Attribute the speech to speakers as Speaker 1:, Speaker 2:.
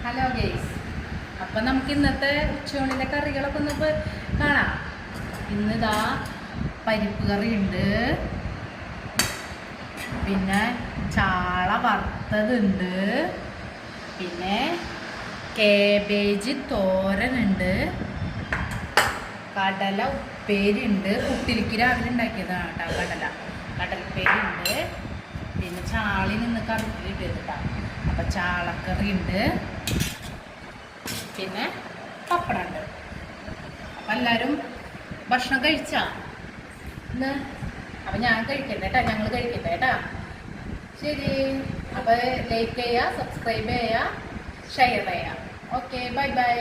Speaker 1: Hello guys, അപ്പം നമുക്ക് ഇന്നത്തെ ഉച്ചയൂണിലെ കറികളൊക്കെ ഒന്ന് കാണാം. ഇന്നിതാ പരിപ്പ് കറി ഉണ്ട്, പിന്നെ ചാള വറുത്തതുണ്ട്, പിന്നെ കേബേജ് തോരനുണ്ട്, കടല ഉപ്പേരി ഉണ്ട്. കുട്ടിലേക്ക് രാവിലെ ഉണ്ടാക്കിയതാണ് കേട്ടോ കടലപ്പേരി ഉണ്ട്. പിന്നെ ചാളി നിന്ന് കറിക്കിട്ടിട്ടാ. അപ്പം ചാളക്കറി ഉണ്ട്, പിന്നെ പപ്പടം ഉണ്ട്. അപ്പം എല്ലാവരും ഭക്ഷണം കഴിച്ചാ ഇന്ന്? അപ്പം ഞാൻ കഴിക്കട്ടെ കേട്ടോ, ഞങ്ങൾ കഴിക്കട്ടെ കേട്ടോ. ശരി, അപ്പോൾ ലൈക്ക് ചെയ്യുക, സബ്സ്ക്രൈബ് ചെയ്യുക, ഷെയർ ചെയ്യുക. Okay, bye bye.